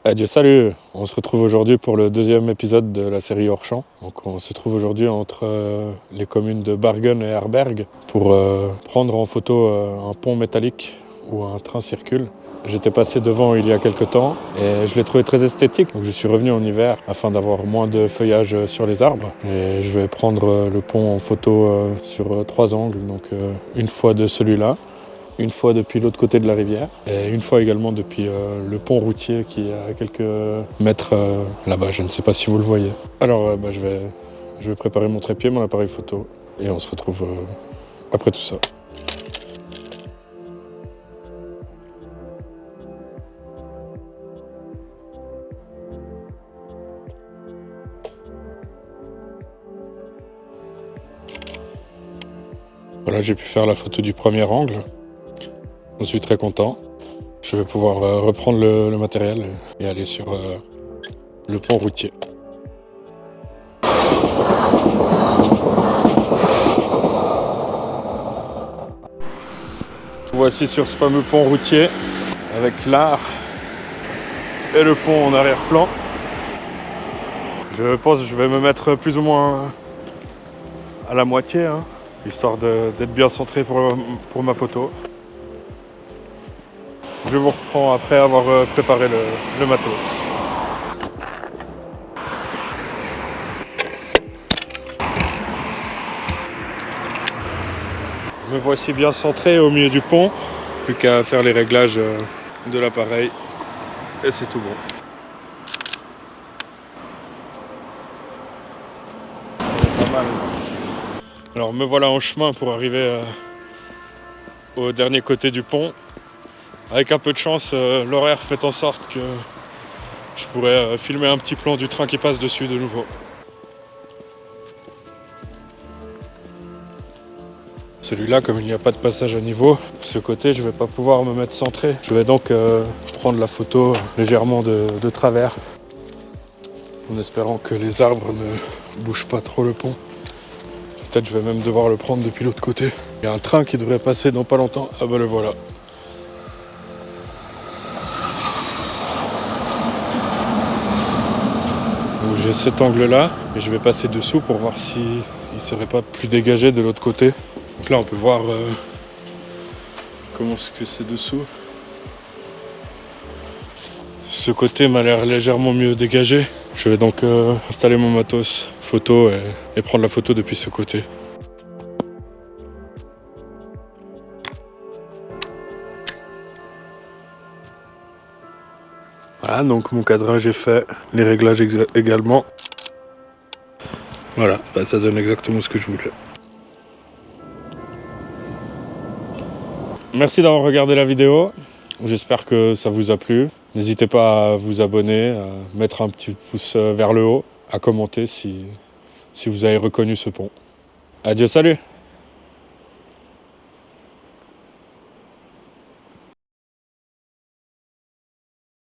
Adieu, salut! On se retrouve aujourd'hui pour le deuxième épisode de la série Hors-Champ. Donc on se trouve aujourd'hui entre les communes de Bargen et Harberg pour prendre en photo un pont métallique où un train circule. J'étais passé devant il y a quelques temps et je l'ai trouvé très esthétique. Donc je suis revenu en hiver afin d'avoir moins de feuillage sur les arbres. Et je vais prendre le pont en photo sur 3 angles. Donc une fois de celui-là, une fois depuis l'autre côté de la rivière et une fois également depuis le pont routier qui est à quelques mètres là-bas. Je ne sais pas si vous le voyez. Alors je vais préparer mon trépied, mon appareil photo et on se retrouve après tout ça. Voilà, j'ai pu faire la photo du premier angle. Je suis très content. Je vais pouvoir reprendre le matériel et aller sur le pont routier. Voici sur ce fameux pont routier avec l'Ar et le pont en arrière-plan. Je pense que je vais me mettre plus ou moins à la moitié, histoire d'être bien centré pour ma photo. Je vous reprends après avoir préparé le matos. Me voici bien centré au milieu du pont. Plus qu'à faire les réglages de l'appareil et c'est tout bon. Pas mal. Alors me voilà en chemin pour arriver au dernier côté du pont. Avec un peu de chance, l'horaire fait en sorte que je pourrais filmer un petit plan du train qui passe dessus de nouveau. Celui-là, comme il n'y a pas de passage à niveau, ce côté, je ne vais pas pouvoir me mettre centré. Je vais donc prendre la photo légèrement de travers, en espérant que les arbres ne bougent pas trop le pont. Peut-être je vais même devoir le prendre depuis l'autre côté. Il y a un train qui devrait passer dans pas longtemps. Ah bah le voilà. Donc j'ai cet angle-là, et je vais passer dessous pour voir s'il ne serait pas plus dégagé de l'autre côté. Donc là on peut voir comment est-ce que c'est dessous. Ce côté m'a l'air légèrement mieux dégagé. Je vais donc installer mon matos photo et prendre la photo depuis ce côté. Voilà, donc mon cadrage est fait, les réglages également. Voilà, ça donne exactement ce que je voulais. Merci d'avoir regardé la vidéo. J'espère que ça vous a plu. N'hésitez pas à vous abonner, à mettre un petit pouce vers le haut, à commenter si vous avez reconnu ce pont. Adieu, salut!